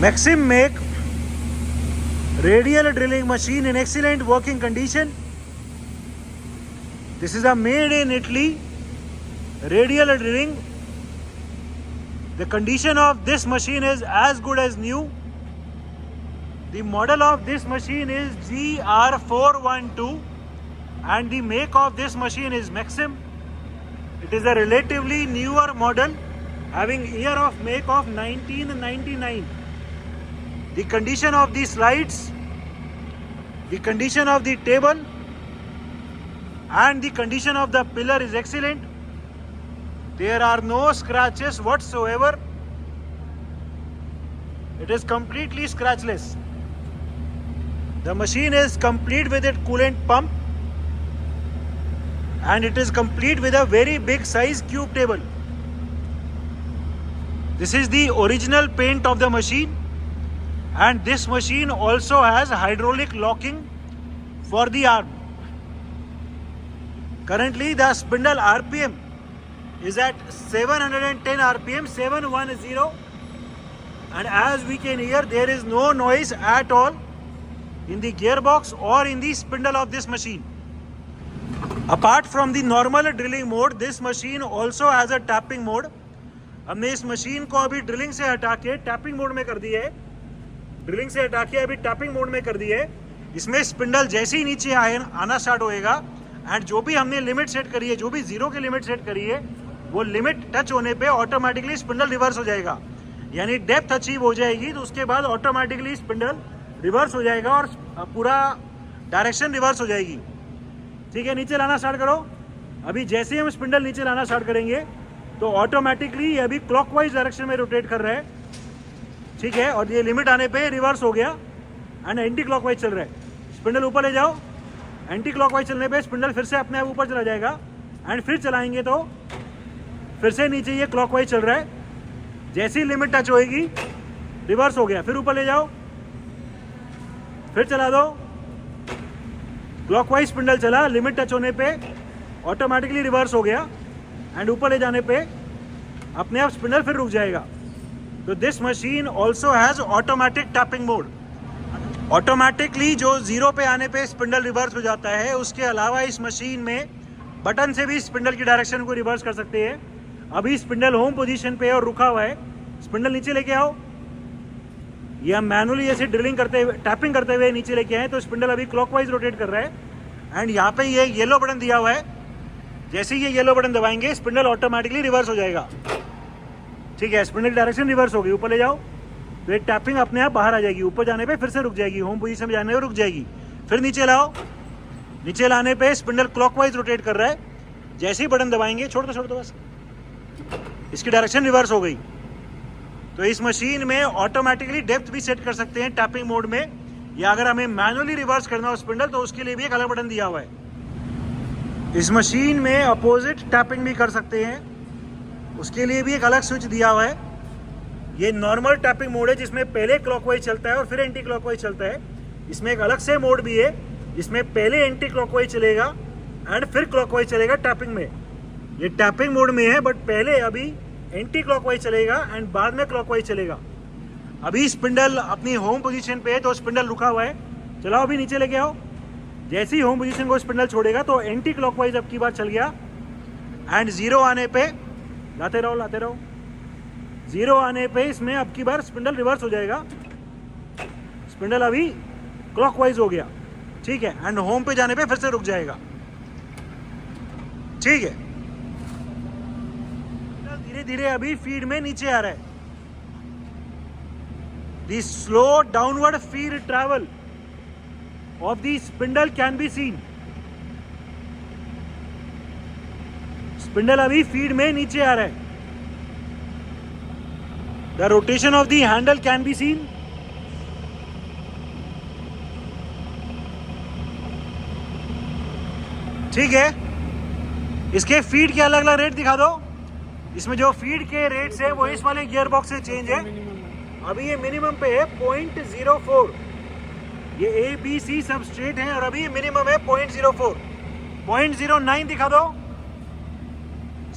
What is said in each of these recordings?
Maxim make radial drilling machine in excellent working condition. This is a made in Italy radial drilling. The condition of this machine is as good as new. The model of this machine is GR412 and the make of this machine is Maxim. It is a relatively newer model having year of make of 1999. The condition of the slides, the condition of the table and the condition of the pillar is excellent. There are no scratches whatsoever. It is completely scratchless. The machine is complete with its coolant pump and it is complete with a very big size cube table. This is the original paint of the machine, and this machine also has hydraulic locking for the arm. Currently the spindle RPM is at 710 RPM, 710, and as we can hear there is no noise at all in the gearbox or in the spindle of this machine. Apart from the normal drilling mode, this machine also has a tapping mode. हमने इस machine को अभी drilling से हटा के tapping mode में कर दिया है. ड्रिलिंग से हटा के अभी टैपिंग मोड में कर दिया है. इसमें स्पिंडल जैसे ही नीचे आना स्टार्ट होएगा एंड जो भी हमने लिमिट सेट करी है, जो भी जीरो की लिमिट सेट करी है, वो लिमिट टच होने पे ऑटोमेटिकली स्पिंडल रिवर्स हो जाएगा. यानी डेप्थ अचीव हो जाएगी तो उसके बाद ऑटोमेटिकली स्पिंडल रिवर्स हो जाएगा और पूरा डायरेक्शन रिवर्स हो जाएगी. ठीक है, नीचे लाना स्टार्ट करो. अभी जैसे ही हम स्पिंडल नीचे लाना स्टार्ट करेंगे तो ऑटोमेटिकली ये अभी क्लॉकवाइज डायरेक्शन में रोटेट कर रहा है. ठीक है, और ये लिमिट आने पे रिवर्स हो गया एंड एंटी क्लॉकवाइज चल रहा है. स्पिंडल ऊपर ले जाओ. एंटी क्लॉकवाइज चलने पे स्पिंडल फिर से अपने आप ऊपर चला जाएगा एंड फिर चलाएंगे तो फिर से नीचे ये क्लॉकवाइज चल रहा है. जैसी लिमिट टच होएगी रिवर्स हो गया. फिर ऊपर ले जाओ, फिर चला दो. क्लॉकवाइज स्पिंडल चला, लिमिट टच होने पे ऑटोमेटिकली रिवर्स हो गया एंड ऊपर ले जाने पे अपने आप स्पिंडल फिर रुक जाएगा. तो this machine also has automatic tapping mode. Automatically जो जीरो पे आने पे स्पिंडल रिवर्स हो जाता है. उसके अलावा इस मशीन में बटन से भी स्पिंडल की डायरेक्शन को रिवर्स कर सकते हैं. अभी स्पिंडल होम पोजीशन पे और रुका हुआ है. स्पिंडल नीचे लेके आओ. ये हम मैनुअली ऐसे ड्रिलिंग करते हुए, टैपिंग करते हुए नीचे लेके आए तो स्पिंडल अभी क्लॉकवाइज रोटेट कर रहा है एंड यहाँ पे ये येलो बटन दिया हुआ है. जैसे ही ये येलो बटन दबाएंगे स्पिंडल ऑटोमेटिकली रिवर्स हो जाएगा. ठीक है, स्पिंडल डायरेक्शन रिवर्स हो गई. ऊपर ले जाओ तो ये टैपिंग अपने आप बाहर आ जाएगी. ऊपर जाने पे फिर से रुक जाएगी, होम पोजीशन में जाने पे रुक जाएगी. फिर नीचे लाओ. नीचे लाने पे स्पिंडल क्लॉकवाइज रोटेट कर रहा है. जैसे ही बटन दबाएंगे, छोड़ दो बस, इसकी डायरेक्शन रिवर्स हो गई. तो इस मशीन में ऑटोमेटिकली डेप्थ भी सेट कर सकते हैं टैपिंग मोड में, या अगर हमें मैनुअली रिवर्स करना हो स्पिंडल तो उसके लिए भी एक अलग बटन दिया हुआ है. इस मशीन में अपोजिट टैपिंग भी कर सकते हैं, उसके लिए भी एक अलग स्विच दिया हुआ है. ये नॉर्मल टैपिंग मोड है जिसमें पहले क्लॉकवाइज चलता है और फिर एंटी क्लॉकवाइज चलता है. इसमें एक अलग से मोड भी है जिसमें पहले एंटी क्लॉकवाइज चलेगा एंड फिर क्लॉकवाइज चलेगा टैपिंग में. ये टैपिंग मोड में है बट पहले अभी एंटी क्लॉकवाइज चलेगा एंड बाद में क्लॉकवाइज चलेगा. अभी स्पिंडल अपनी होम पोजीशन पे है तो स्पिंडल रुका हुआ है. चलाओ, अभी नीचे लेके आओ. जैसे ही होम पोजीशन को स्पिंडल छोड़ेगा तो एंटी क्लॉकवाइज अब की बार चल गया एंड जीरो आने पे लाते रहो. जीरो आने पे इसमें अब की बार स्पिंडल रिवर्स हो जाएगा. स्पिंडल अभी क्लॉकवाइज हो गया. ठीक है, एंड होम पे जाने पे फिर से रुक जाएगा. ठीक है, धीरे धीरे अभी फीड में नीचे आ रहा है. The slow downward feed travel of the spindle can be seen. Spindle अभी फीड में नीचे आ रहा है. The rotation of the handle can be seen. ठीक है, इसके फीड के अलग अलग रेट दिखा दो. इसमें जो फीड के रेट्स है वो इस वाले गियर बॉक्स से चेंज है. अभी ये मिनिमम पे है 0.04. ये ABC सब स्ट्रेट है और अभी मिनिमम है 0.04. 0.09 दिखा दो.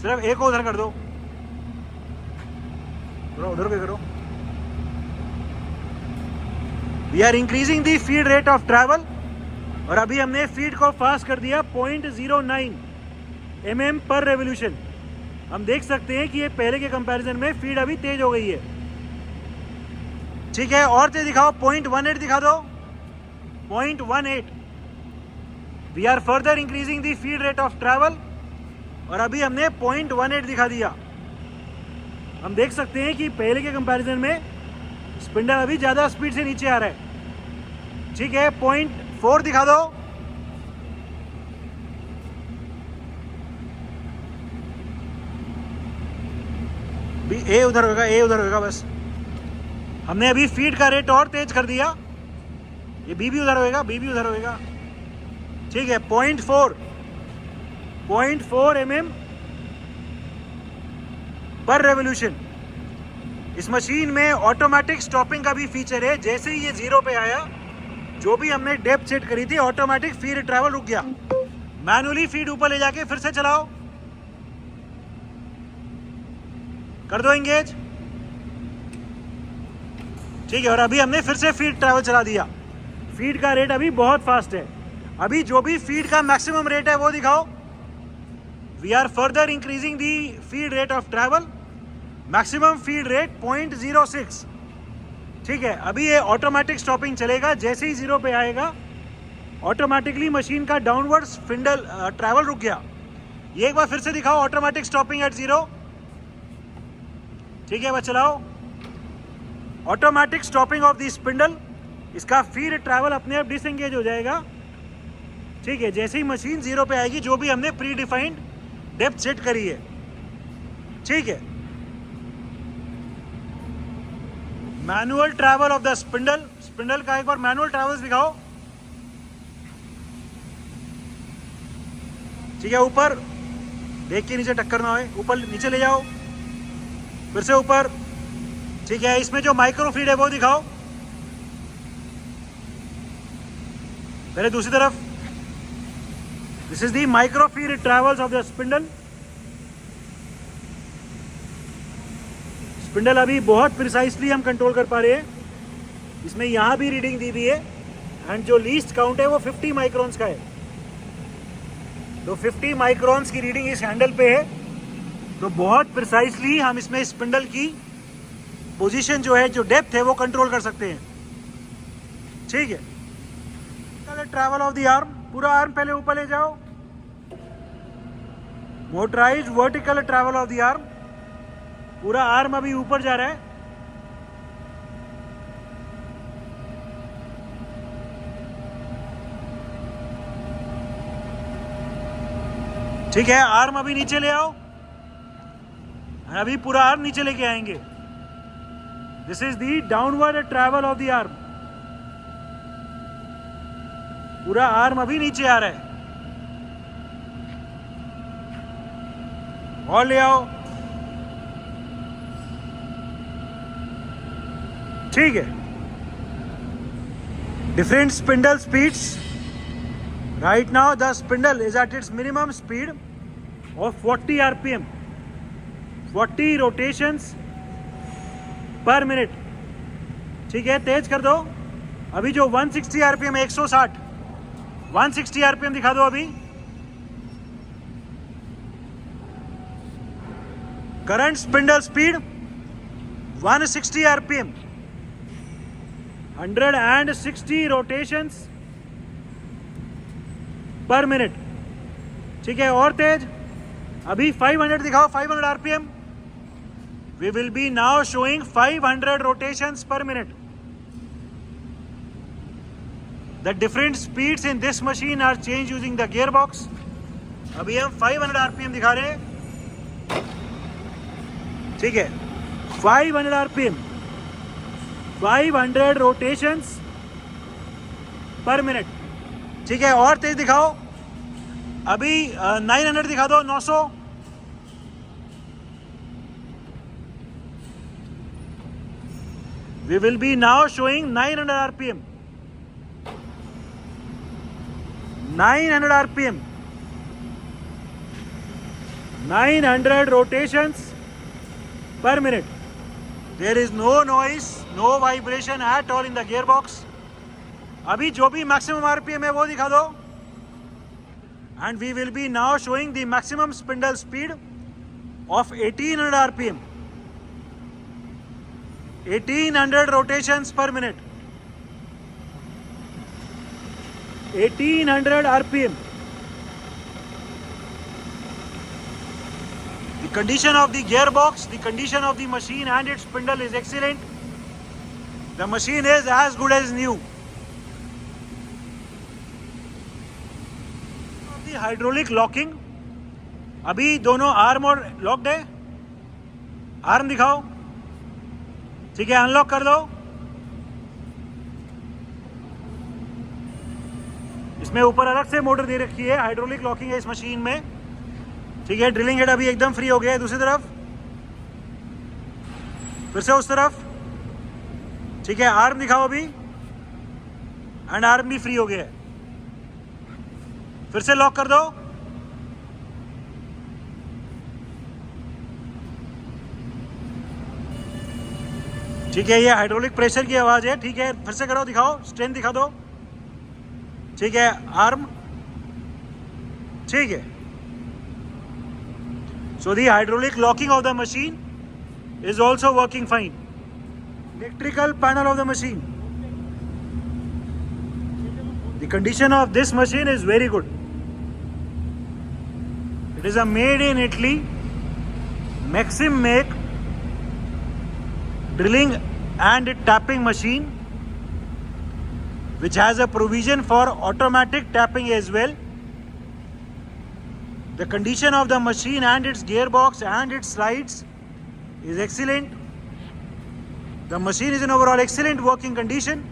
सिर्फ एक उधर कर दो, थोड़ा उधर भी करो. We are increasing the feed rate of travel, और अभी हमने फीड को फास्ट कर दिया 0.09 mm पर रेवोल्यूशन। हम देख सकते हैं कि ये पहले के कंपैरिजन में फीड अभी तेज हो गई है। ठीक है, और तेज दिखाओ, 0.18 दिखा दो, 0.18। We are further increasing the feed rate of travel, और अभी हमने 0.18 दिखा दिया। हम देख सकते हैं कि पहले के कंपैरिजन में स्पिंडल अभी ज़्यादा स्पीड से नीचे आ रहा है। ठीक है, 0.4 दिखा दो, ए उधर होगा, ए उधर होगा बस। हमने अभी फीड का रेट और तेज कर दिया, ये बी भी उधर होएगा, बी भी उधर होएगा। ठीक है, 0.4 mm पर रेवोल्यूशन। इस मशीन में ऑटोमेटिक स्टॉपिंग का भी फीचर है। जैसे ही ये 0 पे आया, जो भी हमने डेप्थ सेट करी थी, ऑटोमेटिक फीड ट्रैवल रुक गया। मैनुअली फीड ऊपर ले जाके फिर से चलाओ, कर दो एंगेज। ठीक है, और अभी हमने फिर से फीड ट्रैवल चला दिया। फीड का रेट अभी बहुत फास्ट है। अभी जो भी फीड का मैक्सिमम रेट है वो दिखाओ। We are further increasing the feed rate of travel, maximum feed rate 0.06। ठीक है, अभी ये ऑटोमेटिक स्टॉपिंग चलेगा। जैसे ही 0 पे आएगा, ऑटोमेटिकली मशीन का डाउनवर्ड स्पिंडल ट्रैवल रुक गया। ये एक बार फिर से दिखाओ, ऑटोमेटिक स्टॉपिंग एट 0। ठीक है, बस चलाओ, automatic stopping of the spindle. इसका फीड ट्रैवल अपने आप डिसएंगेज हो जाएगा। ठीक है, जैसे ही मशीन 0 पे आएगी, जो भी हमने प्री डिफाइंड डेप्थ सेट करी है। ठीक है, manual travel of the spindle. Spindle का एक बार मैनुअल ट्रैवल्स दिखाओ। ठीक है, ऊपर देख के नीचे टक्कर ना होए, ऊपर नीचे ले जाओ, फिर से ऊपर। ठीक है, इसमें जो माइक्रो फीड है वो दिखाओ। पहले दूसरी तरफ। This is the micro feed travels of the spindle. Spindle अभी बहुत प्रिसाइसली हम कंट्रोल कर पा रहे हैं। इसमें यहां भी रीडिंग दी हुई है, एंड जो लीस्ट काउंट है वो 50 माइक्रोन्स का है। तो 50 माइक्रोन्स की रीडिंग इस हैंडल पे है, तो बहुत प्रिसाइसली हम इसमें स्पिंडल की पोजीशन जो है, जो डेप्थ है, वो कंट्रोल कर सकते हैं। ठीक है, ट्रैवल ऑफ द आर्म, पूरा आर्म पहले ऊपर ले जाओ। Motorise vertical travel of the arm, पूरा आर्म अभी ऊपर जा रहा है। ठीक है, आर्म अभी नीचे ले आओ, अभी पूरा आर्म नीचे लेके आएंगे। This is the downward travel of the arm. पूरा आर्म अभी नीचे आ रहा है, और ले आओ। ठीक है, different spindle speeds. Right now the spindle is at its minimum speed of 40 RPM, 40 rotations पर मिनट। ठीक है, तेज कर दो। अभी जो 160 RPM है, 160 RPM दिखा दो अभी। Current spindle speed 160 RPM, 160 rotations पर मिनट। ठीक है, और तेज। अभी 500 दिखाओ, 500 RPM। We will be now showing 500 rotations per minute. The different speeds in this machine are changed using the gearbox. अभी हम 500 RPM दिखा रहे हैं। ठीक है, 500 RPM, 500 rotations per minute। ठीक है, और तेज दिखाओ। अभी 900 दिखा दो, 900। We will be now showing 900 RPM. 900 RPM. 900 rotations per minute. There is no noise, no vibration at all in the gearbox. अभी जो भी मैक्सिमम आरपीएम है वो दिखा दो. And we will be now showing the maximum spindle speed of 1800 RPM. 1800 rotations per minute. 1800 RPM. The condition of the gearbox, the condition of the machine and its spindle is excellent. The machine is as good as new. The hydraulic locking. अभी दोनों arm और locked है. Arm दिखाओ. ठीक है, unlock कर दो. इसमें ऊपर अलग से मोटर दे रखी है. हाइड्रोलिक लॉकिंग है इस मशीन में. ठीक है, ड्रिलिंग हेड अभी एकदम फ्री हो गया है. दूसरी तरफ फिर से उस तरफ. ठीक है, आर्म दिखाओ अभी. एंड आर्म भी फ्री हो गया है. फिर से लॉक कर दो. ठीक है, ये हाइड्रोलिक प्रेशर की आवाज है. ठीक है, फिर से करो, दिखाओ, स्ट्रेंथ दिखा दो. ठीक है, आर्म. ठीक है. So the hydraulic locking of the machine is also working fine. Electrical panel of the machine. The condition of this machine is very good. It is a made in Italy Maxim make drilling and tapping machine which has a provision for automatic tapping as well. The condition of the machine and its gearbox and its slides is excellent. The machine is in overall excellent working condition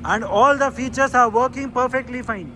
and all the features are working perfectly fine.